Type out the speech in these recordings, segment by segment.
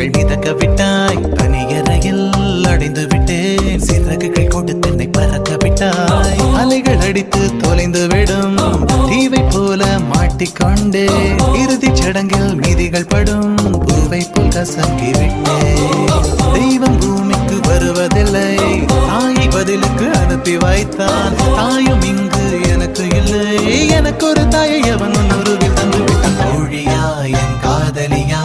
கனவுகள் மிதக்க விட்டாய். தனியறையில் அடைந்து விட்டேன். சிறகுகள் கொண்டு தென்னை பறக்க விட்டாய். அலைகள் அடித்து தொலைந்து விடும் தீவை போல மாட்டிக்கொண்டே. இறுதிச் சடங்கில் மீதிகள் படும் பூவை போல் கசங்கி விட்டேன். தெய்வம் பூமிக்கு வருவதில்லை. தாயை பதிலுக்கு அனுப்பி வைத்தான். தாயும் இங்கு எனக்கு இல்லை. எனக்கு ஒரு தாயை அவன் உருவில் தந்து விட்டான். தோழியா என் காதலியா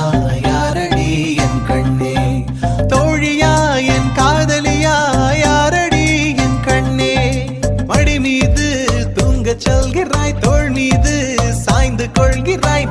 யாரடி என் கண்ணே. தோழியா என் காதலியா யாரடி என் கண்ணே. மடி மீது தூங்கச் சொல்கிறாய். தோள் மீது சாய்ந்து கொள்கிறாய்.